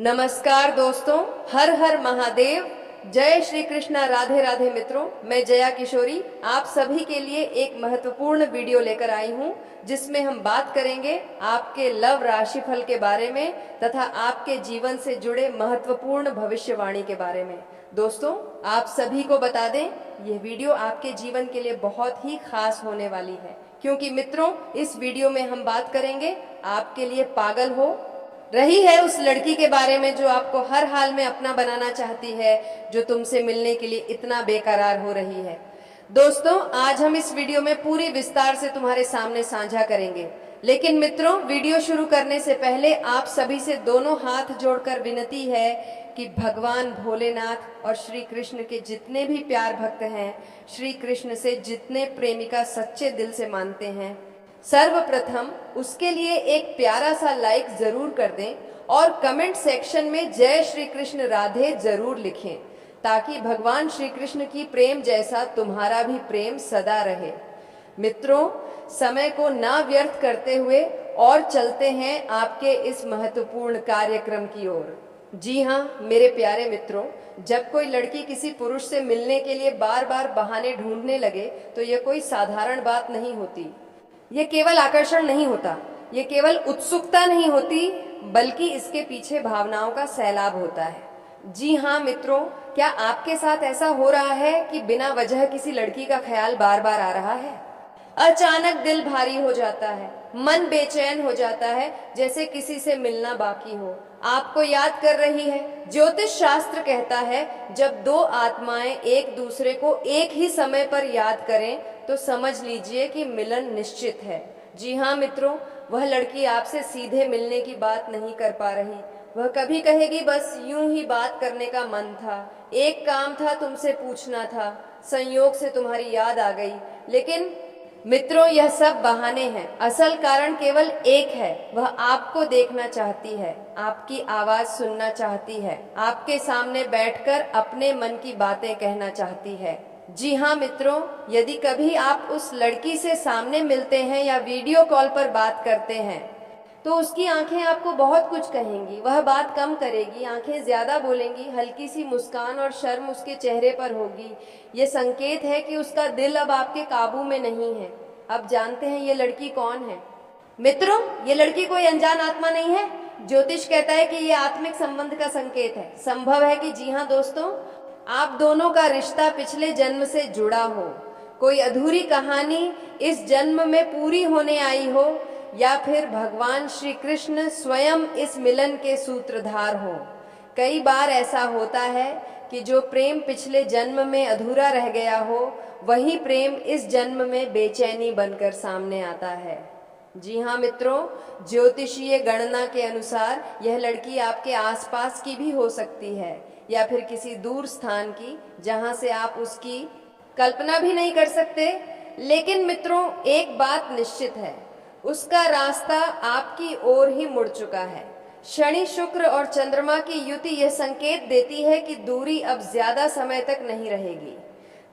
नमस्कार दोस्तों, हर हर महादेव। जय श्री कृष्णा, राधे राधे मित्रों। मैं जया किशोरी आप सभी के लिए एक महत्वपूर्ण वीडियो लेकर आई हूं, जिसमें हम बात करेंगे आपके लव राशिफल के बारे में तथा आपके जीवन से जुड़े महत्वपूर्ण भविष्यवाणी के बारे में। दोस्तों, आप सभी को बता दें, यह वीडियो आपके जीवन के लिए बहुत ही खास होने वाली है, क्योंकि मित्रों इस वीडियो में हम बात करेंगे आपके लिए पागल हो रही है उस लड़की के बारे में जो आपको हर हाल में अपना बनाना चाहती है, जो तुमसे मिलने के लिए इतना बेकरार हो रही है। दोस्तों, आज हम इस वीडियो में पूरी विस्तार से तुम्हारे सामने साझा करेंगे। लेकिन मित्रों, वीडियो शुरू करने से पहले आप सभी से दोनों हाथ जोड़कर विनती है कि भगवान भोलेनाथ और श्री कृष्ण के जितने भी प्यार भक्त हैं, श्री कृष्ण से जितने प्रेमिका सच्चे दिल से मानते हैं, सर्वप्रथम उसके लिए एक प्यारा सा लाइक जरूर कर दें और कमेंट सेक्शन में जय श्री कृष्ण राधे जरूर लिखें, ताकि भगवान श्री कृष्ण की प्रेम जैसा तुम्हारा भी प्रेम सदा रहे। मित्रों, समय को ना व्यर्थ करते हुए और चलते हैं आपके इस महत्वपूर्ण कार्यक्रम की ओर। जी हाँ मेरे प्यारे मित्रों, जब कोई लड़की किसी पुरुष से मिलने के लिए बार बार बहाने ढूंढने लगे तो यह कोई साधारण बात नहीं होती। ये केवल आकर्षण नहीं होता, ये केवल उत्सुकता नहीं होती, बल्कि इसके पीछे भावनाओं का सैलाब होता है। जी हाँ मित्रों, क्या आपके साथ ऐसा हो रहा है कि बिना वजह किसी लड़की का ख्याल बार बार आ रहा है? अचानक दिल भारी हो जाता है, मन बेचैन हो जाता है, जैसे किसी से मिलना बाकी हो, आपको याद कर रही है। ज्योतिष शास्त्र कहता है, जब दो आत्माएं एक दूसरे को एक ही समय पर याद करें तो समझ लीजिए कि मिलन निश्चित है। जी हाँ मित्रों, वह लड़की आपसे सीधे मिलने की बात नहीं कर पा रही। वह कभी कहेगी बस यूं ही बात करने का मन था, एक काम था तुमसे पूछना था, संयोग से तुम्हारी याद आ गई। लेकिन मित्रों, यह सब बहाने हैं। असल कारण केवल एक है, वह आपको देखना चाहती है, आपकी आवाज सुनना चाहती है, आपके सामने बैठकर अपने मन की बातें कहना चाहती है। जी हाँ मित्रों, यदि कभी आप उस लड़की से सामने मिलते हैं या वीडियो कॉल पर बात करते हैं तो उसकी आंखें आपको बहुत कुछ कहेंगी। वह बात कम करेगी, आंखें ज्यादा बोलेंगी, हल्की सी मुस्कान और शर्म उसके चेहरे पर होगी। ये संकेत है कि उसका दिल अब आपके काबू में नहीं है। अब जानते हैं ये लड़की कौन है? मित्रों, ये लड़की कोई अनजान आत्मा नहीं है। ज्योतिष कहता है कि ये आत्मिक संबंध का संकेत है। संभव है कि जी हाँ दोस्तों, आप दोनों का रिश्ता पिछले जन्म से जुड़ा हो, कोई अधूरी कहानी इस जन्म में पूरी होने आई हो, या फिर भगवान श्री कृष्ण स्वयं इस मिलन के सूत्रधार हो। कई बार ऐसा होता है कि जो प्रेम पिछले जन्म में अधूरा रह गया हो, वही प्रेम इस जन्म में बेचैनी बनकर सामने आता है। जी हाँ मित्रों, ज्योतिषीय गणना के अनुसार यह लड़की आपके आसपास की भी हो सकती है, या फिर किसी दूर स्थान की, जहां से आप उसकी कल्पना भी नहीं कर सकते। लेकिन मित्रों, एक बात निश्चित है, उसका रास्ता आपकी ओर ही मुड़ चुका है। शनि, शुक्र और चंद्रमा की युति यह संकेत देती है कि दूरी अब ज्यादा समय तक नहीं रहेगी।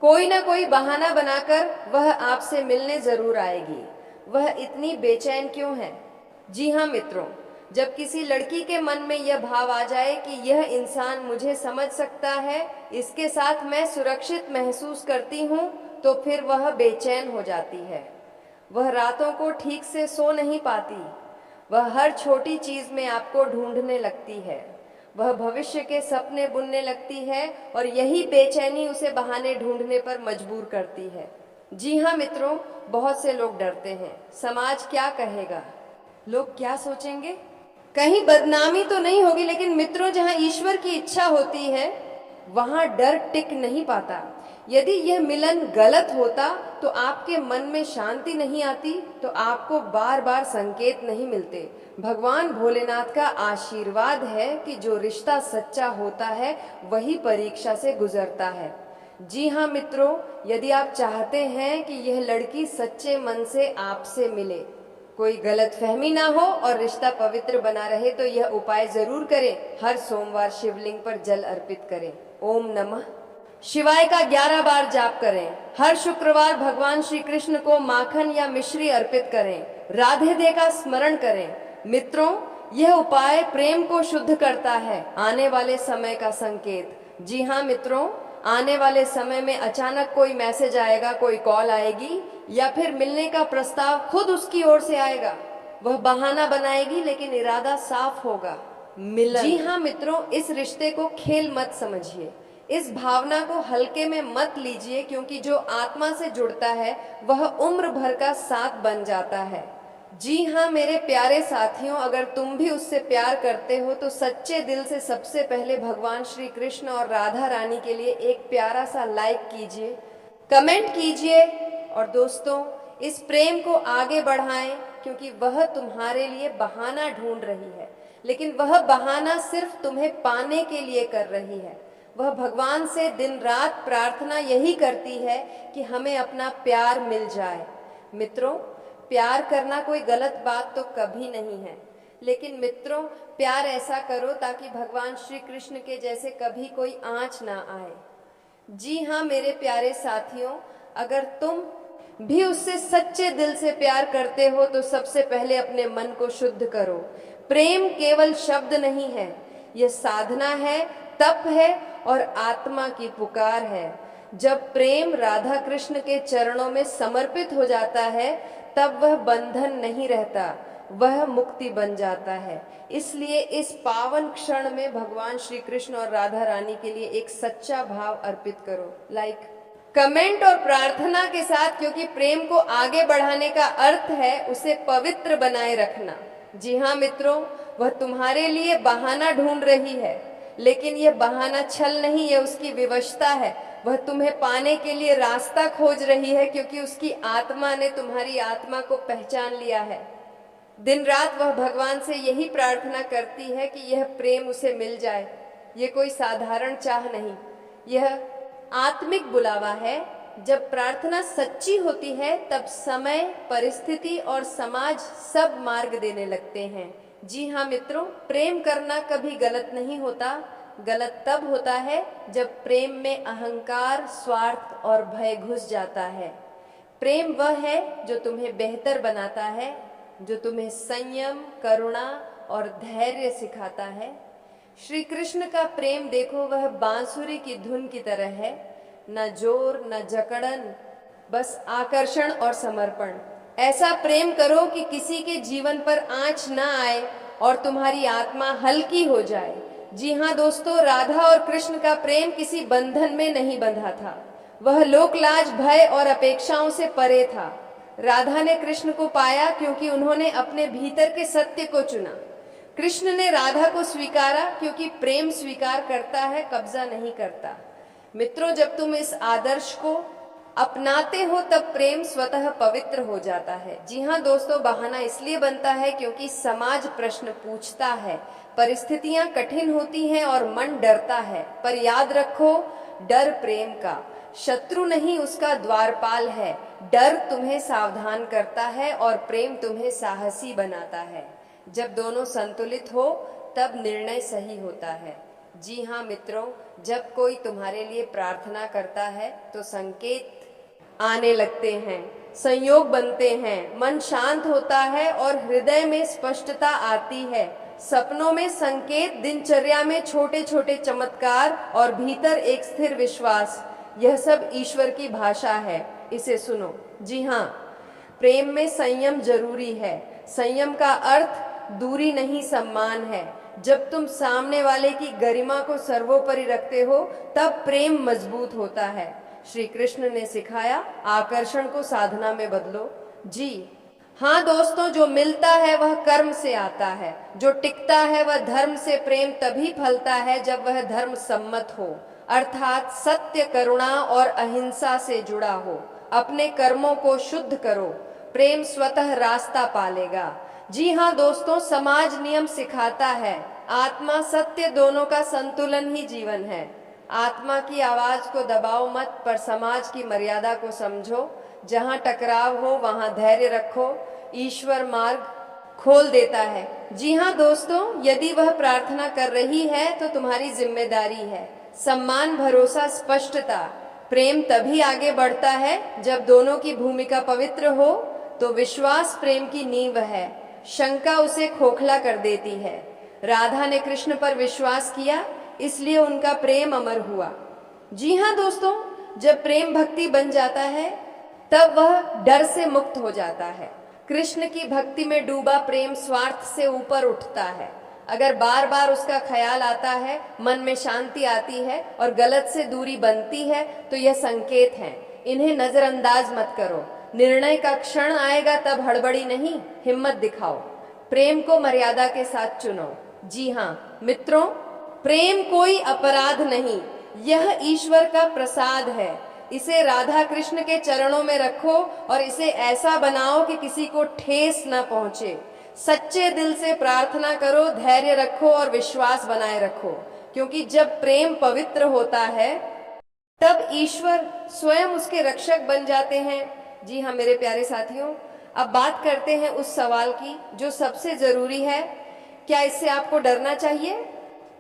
कोई ना कोई बहाना बनाकर वह आपसे मिलने जरूर आएगी। वह इतनी बेचैन क्यों है? जी हाँ मित्रों, जब किसी लड़की के मन में यह भाव आ जाए कि यह इंसान मुझे समझ सकता है, इसके साथ मैं सुरक्षित महसूस करती हूँ, तो फिर वह बेचैन हो जाती है। वह रातों को ठीक से सो नहीं पाती। वह हर छोटी चीज में आपको ढूंढने लगती है। वह भविष्य के सपने बुनने लगती है और यही बेचैनी उसे बहाने ढूंढने पर मजबूर करती है। जी हाँ मित्रों, बहुत से लोग डरते हैं, समाज क्या कहेगा, लोग क्या सोचेंगे, कहीं बदनामी तो नहीं होगी। लेकिन मित्रों, जहाँ ईश्वर की इच्छा होती है वहां डर टिक नहीं पाता। यदि यह मिलन गलत होता तो आपके मन में शांति नहीं आती, तो आपको बार बार संकेत नहीं मिलते। भगवान भोलेनाथ का आशीर्वाद है कि जो रिश्ता सच्चा होता है वही परीक्षा से गुजरता है। जी हाँ मित्रों, यदि आप चाहते हैं कि यह लड़की सच्चे मन से आपसे मिले, कोई गलतफहमी ना हो और रिश्ता पवित्र बना रहे, तो यह उपाय जरूर करें। हर सोमवार शिवलिंग पर जल अर्पित करें। ओम नमः शिवाय का 11 बार जाप करें। हर शुक्रवार भगवान श्री कृष्ण को माखन या मिश्री अर्पित करें। राधे दे का स्मरण करें। मित्रों, यह उपाय प्रेम को शुद्ध करता है, आने वाले समय का संकेत। जी हाँ मित्रों, आने वाले समय में अचानक कोई मैसेज आएगा, कोई कॉल आएगी, या फिर मिलने का प्रस्ताव खुद उसकी ओर से आएगा। वह बहाना बनाएगी लेकिन इरादा साफ होगा, मिलन। जी हाँ मित्रों, इस रिश्ते को खेल मत समझिए, इस भावना को हल्के में मत लीजिए, क्योंकि जो आत्मा से जुड़ता है वह उम्र भर का साथ बन जाता है। जी हाँ मेरे प्यारे साथियों, अगर तुम भी उससे प्यार करते हो तो सच्चे दिल से सबसे पहले भगवान श्री कृष्ण और राधा रानी के लिए एक प्यारा सा लाइक कीजिए, कमेंट कीजिए, और दोस्तों इस प्रेम को आगे बढ़ाएं, क्योंकि वह तुम्हारे लिए बहाना ढूंढ रही है, लेकिन वह बहाना सिर्फ तुम्हें पाने के लिए कर रही है। वह भगवान से दिन रात प्रार्थना यही करती है कि हमें अपना प्यार मिल जाए। मित्रों, प्यार करना कोई गलत बात तो कभी नहीं है, लेकिन मित्रों प्यार ऐसा करो ताकि भगवान श्री कृष्ण के जैसे कभी कोई आँच ना आए। जी हाँ मेरे प्यारे साथियों, अगर तुम भी उससे सच्चे दिल से प्यार करते हो तो सबसे पहले अपने मन को शुद्ध करो। प्रेम केवल शब्द नहीं है, यह साधना है, तप है और आत्मा की पुकार है। जब प्रेम राधा कृष्ण के चरणों में समर्पित हो जाता है तब वह बंधन नहीं रहता, वह मुक्ति बन जाता है। इसलिए इस पावन क्षण में भगवान श्री कृष्ण और राधा रानी के लिए एक सच्चा भाव अर्पित करो, लाइक, कमेंट और प्रार्थना के साथ, क्योंकि प्रेम को आगे बढ़ाने का अर्थ है उसे पवित्र बनाए रखना। जी हाँ मित्रों, वह तुम्हारे लिए बहाना ढूंढ रही है, लेकिन यह बहाना छल नहीं, यह उसकी विवशता है। वह तुम्हें पाने के लिए रास्ता खोज रही है, क्योंकि उसकी आत्मा ने तुम्हारी आत्मा को पहचान लिया है। दिन रात वह भगवान से यही प्रार्थना करती है कि यह प्रेम उसे मिल जाए। ये कोई साधारण चाह नहीं, यह आत्मिक बुलावा है। जब प्रार्थना सच्ची होती है तब समय, परिस्थिति और समाज सब मार्ग देने लगते हैं। जी हाँ मित्रों, प्रेम करना कभी गलत नहीं होता। गलत तब होता है जब प्रेम में अहंकार, स्वार्थ और भय घुस जाता है। प्रेम वह है जो तुम्हें बेहतर बनाता है, जो तुम्हें संयम, करुणा और धैर्य सिखाता है। श्री कृष्ण का प्रेम देखो, वह बांसुरी की धुन की तरह है, न जोर न जकड़न, बस आकर्षण और समर्पण। ऐसा प्रेम करो कि किसी के जीवन पर आंच न आए और तुम्हारी आत्मा हल्की हो जाए। जी हाँ दोस्तों, राधा और कृष्ण का प्रेम किसी बंधन में नहीं बंधा था, वह लोकलाज, भय और अपेक्षाओं से परे था। राधा ने कृष्ण को पाया क्योंकि उन्होंने अपने भीतर के सत्य को चुना। कृष्ण ने राधा को स्वीकारा क्योंकि प्रेम स्वीकार करता है, कब्जा नहीं करता। मित्रों, जब तुम इस आदर्श को अपनाते हो तब प्रेम स्वतः पवित्र हो जाता है। जी हाँ दोस्तों, बहाना इसलिए बनता है क्योंकि समाज प्रश्न पूछता है, परिस्थितियां कठिन होती हैं और मन डरता है। पर याद रखो, डर प्रेम का शत्रु नहीं, उसका द्वारपाल है। डर तुम्हें सावधान करता है और प्रेम तुम्हें साहसी बनाता है। जब दोनों संतुलित हो तब निर्णय सही होता है। जी हाँ मित्रों, जब कोई तुम्हारे लिए प्रार्थना करता है तो संकेत आने लगते हैं, संयोग बनते हैं, मन शांत होता है और हृदय में स्पष्टता आती है। सपनों में संकेत, दिनचर्या में छोटे छोटे चमत्कार और भीतर एक स्थिर विश्वास, यह सब ईश्वर की भाषा है। इसे सुनो। जी हाँ, प्रेम में संयम जरूरी है। संयम का अर्थ दूरी नहीं, सम्मान है। जब तुम सामने वाले की गरिमा को सर्वोपरि रखते हो तब प्रेम मजबूत होता है। श्री कृष्ण ने सिखाया, आकर्षण को साधना में बदलो। जी हाँ दोस्तों, जो मिलता है वह कर्म से आता है, जो टिकता है वह धर्म से। प्रेम तभी फलता है जब वह धर्म सम्मत हो, अर्थात सत्य, करुणा और अहिंसा से जुड़ा हो। अपने कर्मों को शुद्ध करो, प्रेम स्वतः रास्ता पालेगा। जी हाँ दोस्तों, समाज नियम सिखाता है, आत्मा सत्य दोनों का संतुलन ही जीवन है। आत्मा की आवाज को दबाओ मत, पर समाज की मर्यादा को समझो। जहाँ टकराव हो वहाँ धैर्य रखो, ईश्वर मार्ग खोल देता है। जी हाँ दोस्तों, यदि वह प्रार्थना कर रही है तो तुम्हारी जिम्मेदारी है सम्मान, भरोसा, स्पष्टता। प्रेम तभी आगे बढ़ता है जब दोनों की भूमिका पवित्र हो, तो विश्वास प्रेम की नींव है। शंका उसे खोखला कर देती है। राधा ने कृष्ण पर विश्वास किया, इसलिए उनका प्रेम अमर हुआ। जी हाँ दोस्तों, जब प्रेम भक्ति बन जाता है तब वह डर से मुक्त हो जाता है। कृष्ण की भक्ति में डूबा प्रेम स्वार्थ से ऊपर उठता है। अगर बार बार उसका ख्याल आता है, मन में शांति आती है और गलत से दूरी बनती है, तो यह संकेत है। इन्हें नजरअंदाज मत करो। निर्णय का क्षण आएगा तब हड़बड़ी नहीं, हिम्मत दिखाओ। प्रेम को मर्यादा के साथ चुनो। जी हाँ मित्रों, प्रेम कोई अपराध नहीं, यह ईश्वर का प्रसाद है। इसे राधा कृष्ण के चरणों में रखो और इसे ऐसा बनाओ कि किसी को ठेस न पहुंचे। सच्चे दिल से प्रार्थना करो, धैर्य रखो और विश्वास बनाए रखो, क्योंकि जब प्रेम पवित्र होता है तब ईश्वर स्वयं उसके रक्षक बन जाते हैं। जी हाँ मेरे प्यारे साथियों, अब बात करते हैं उस सवाल की जो सबसे जरूरी है, क्या इससे आपको डरना चाहिए?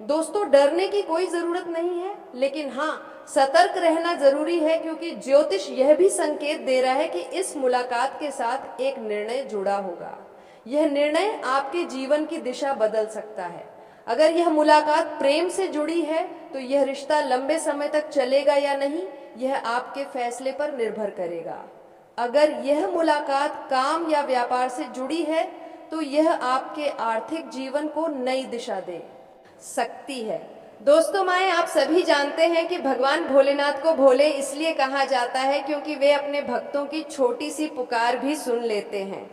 दोस्तों, डरने की कोई जरूरत नहीं है, लेकिन हाँ सतर्क रहना जरूरी है, क्योंकि ज्योतिष यह भी संकेत दे रहा है कि इस मुलाकात के साथ एक निर्णय जुड़ा होगा। यह निर्णय आपके जीवन की दिशा बदल सकता है। अगर यह मुलाकात प्रेम से जुड़ी है तो यह रिश्ता लंबे समय तक चलेगा या नहीं, यह आपके फैसले पर निर्भर करेगा। अगर यह मुलाकात काम या व्यापार से जुड़ी है तो यह आपके आर्थिक जीवन को नई दिशा दे सकती है। दोस्तों माएं, आप सभी जानते हैं कि भगवान भोलेनाथ को भोले इसलिए कहा जाता है क्योंकि वे अपने भक्तों की छोटी सी पुकार भी सुन लेते हैं।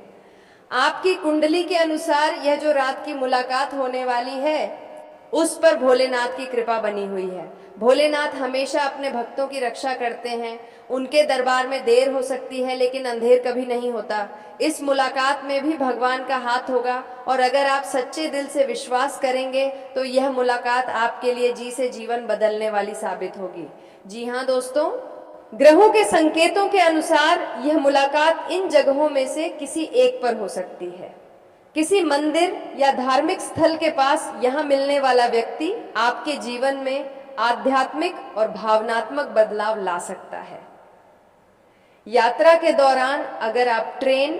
आपकी कुंडली के अनुसार यह जो रात की मुलाकात होने वाली है, उस पर भोलेनाथ की कृपा बनी हुई है। भोलेनाथ हमेशा अपने भक्तों की रक्षा करते हैं। उनके दरबार में देर हो सकती है, लेकिन अंधेर कभी नहीं होता। इस मुलाकात में भी भगवान का हाथ होगा, और अगर आप सच्चे दिल से विश्वास करेंगे तो यह मुलाकात आपके लिए जी से जीवन बदलने वाली साबित होगी। जी हाँ दोस्तों, ग्रहों के संकेतों के अनुसार यह मुलाकात इन जगहों में से किसी एक पर हो सकती है। किसी मंदिर या धार्मिक स्थल के पास यहाँ मिलने वाला व्यक्ति आपके जीवन में आध्यात्मिक और भावनात्मक बदलाव ला सकता है। यात्रा के दौरान अगर आप ट्रेन,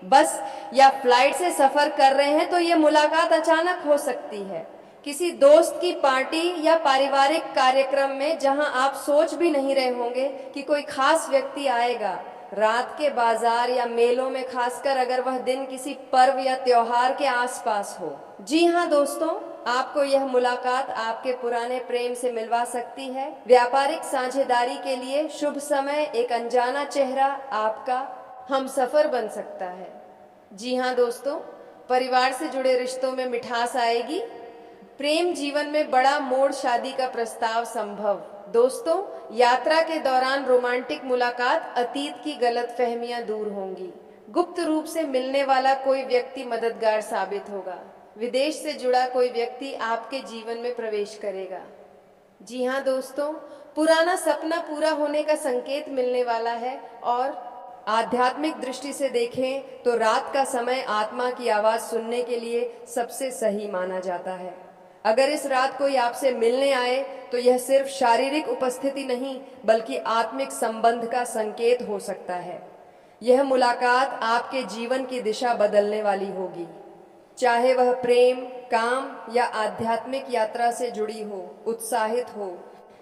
बस या फ्लाइट से सफर कर रहे हैं तो यह मुलाकात अचानक हो सकती है। किसी दोस्त की पार्टी या पारिवारिक कार्यक्रम में जहां आप सोच भी नहीं रहे होंगे कि कोई खास व्यक्ति आएगा। रात के बाजार या मेलों में, खासकर अगर वह दिन किसी पर्व या त्योहार के आसपास हो। जी हाँ दोस्तों, आपको यह मुलाकात आपके पुराने प्रेम से मिलवा सकती है। व्यापारिक साझेदारी के लिए शुभ समय एक अनजाना चेहरा आपका हमसफर बन सकता है। जी हाँ दोस्तों, परिवार से जुड़े रिश्तों में मिठास आएगी। प्रेम जीवन में बड़ा मोड़, शादी का प्रस्ताव संभव। दोस्तों, यात्रा के दौरान रोमांटिक मुलाकात, अतीत की गलतफहमियां दूर होंगी। गुप्त रूप से मिलने वाला कोई व्यक्ति मददगार साबित होगा। विदेश से जुड़ा कोई व्यक्ति आपके जीवन में प्रवेश करेगा। जी हाँ दोस्तों, पुराना सपना पूरा होने का संकेत मिलने वाला है। और आध्यात्मिक दृष्टि से देखें तो रात का समय आत्मा की आवाज सुनने के लिए सबसे सही माना जाता है। अगर इस रात कोई आपसे मिलने आए तो यह सिर्फ शारीरिक उपस्थिति नहीं, बल्कि आत्मिक संबंध का संकेत हो सकता है। यह मुलाकात आपके जीवन की दिशा बदलने वाली होगी, चाहे वह प्रेम, काम या आध्यात्मिक यात्रा से जुड़ी हो। उत्साहित हो,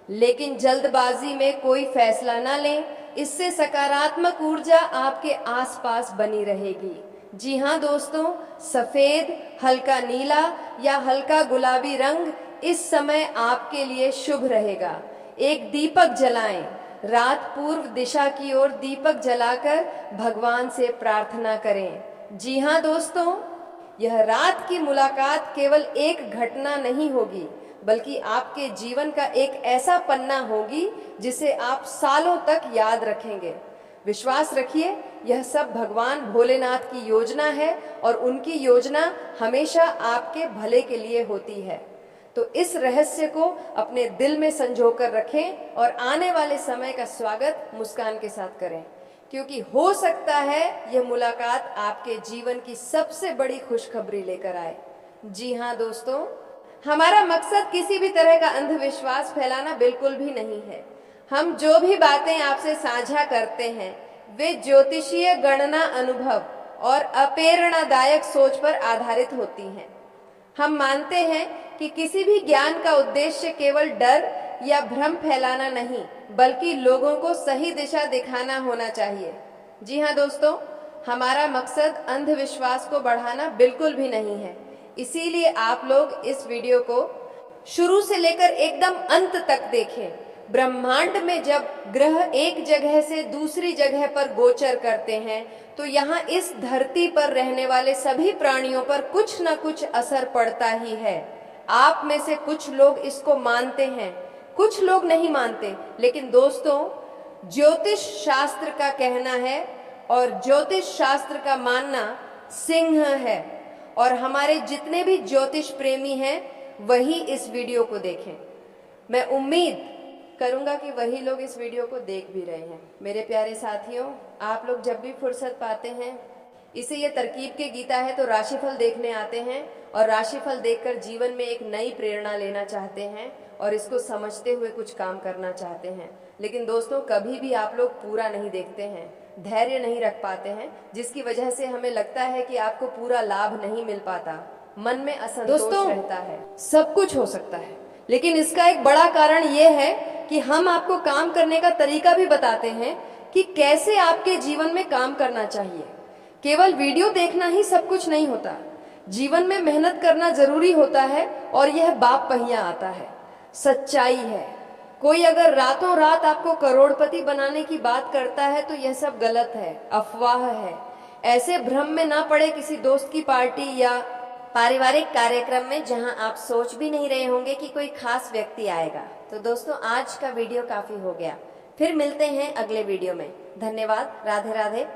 लेकिन जल्दबाजी में कोई फैसला न लें, इससे सकारात्मक ऊर्जा आपके आसपास बनी रहेगी। जी हाँ दोस्तों, सफेद, हल्का नीला या हल्का गुलाबी रंग इस समय आपके लिए शुभ रहेगा। एक दीपक जलाएं। रात पूर्व दिशा की ओर दीपक जलाकर भगवान से प्रार्थना करें। जी हाँ दोस्तों, यह रात की मुलाकात केवल एक घटना नहीं होगी, बल्कि आपके जीवन का एक ऐसा पन्ना होगी जिसे आप सालों तक याद रखेंगे। विश्वास रखिए, यह सब भगवान भोलेनाथ की योजना है और उनकी योजना हमेशा आपके भले के लिए होती है। तो इस रहस्य को अपने दिल में संजोकर रखें और आने वाले समय का स्वागत मुस्कान के साथ करें, क्योंकि हो सकता है यह मुलाकात आपके जीवन की सबसे बड़ी खुशखबरी लेकर आए। जी हाँ दोस्तों, हमारा मकसद किसी भी तरह का अंधविश्वास फैलाना बिल्कुल भी नहीं है। हम जो भी बातें आपसे साझा करते हैं वे ज्योतिषीय गणना, अनुभव और अप्रेरणादायक सोच पर आधारित होती हैं। हम मानते हैं कि किसी भी ज्ञान का उद्देश्य केवल डर या भ्रम फैलाना नहीं, बल्कि लोगों को सही दिशा दिखाना होना चाहिए। जी हाँ दोस्तों, हमारा मकसद अंधविश्वास को बढ़ाना बिल्कुल भी नहीं है। इसीलिए आप लोग इस वीडियो को शुरू से लेकर एकदम अंत तक देखें। ब्रह्मांड में जब ग्रह एक जगह से दूसरी जगह पर गोचर करते हैं तो यहाँ इस धरती पर रहने वाले सभी प्राणियों पर कुछ न कुछ असर पड़ता ही है। आप में से कुछ लोग इसको मानते हैं, कुछ लोग नहीं मानते, लेकिन दोस्तों ज्योतिष शास्त्र का कहना है और ज्योतिष शास्त्र का मानना सिंह है। और हमारे जितने भी ज्योतिष प्रेमी हैं वही इस वीडियो को देखें। मैं उम्मीद करूंगा कि वही लोग इस वीडियो को देख भी रहे हैं। मेरे प्यारे साथियों, आप लोग जब भी फुर्सत पाते हैं, इसे ये तरकीब के गीता है तो राशिफल देखने आते हैं और राशिफल देखकर जीवन में एक नई प्रेरणा लेना चाहते हैं और इसको समझते हुए कुछ काम करना चाहते हैं। लेकिन दोस्तों कभी भी आप लोग पूरा नहीं देखते हैं, धैर्य नहीं रख पाते हैं, जिसकी वजह से हमें लगता है कि आपको पूरा लाभ नहीं मिल पाता, मन में असंतोष रहता है। सब कुछ हो सकता है, लेकिन इसका एक बड़ा कारण ये है कि हम आपको काम करने का तरीका भी बताते हैं कि कैसे आपके जीवन में काम करना चाहिए। केवल वीडियो देखना ही सब कुछ नहीं होता, जीवन में मेहनत करना जरूरी होता है और यह बाप पहिया आता है, सच्चाई है। कोई अगर रातों रात आपको करोड़पति बनाने की बात करता है तो यह सब गलत है, अफवाह है। ऐसे भ्रम में ना पड़े किसी दोस्त की पार्टी या पारिवारिक कार्यक्रम में जहां आप सोच भी नहीं रहे होंगे कि कोई खास व्यक्ति आएगा। तो दोस्तों आज का वीडियो काफी हो गया, फिर मिलते हैं अगले वीडियो में। धन्यवाद। राधे राधे।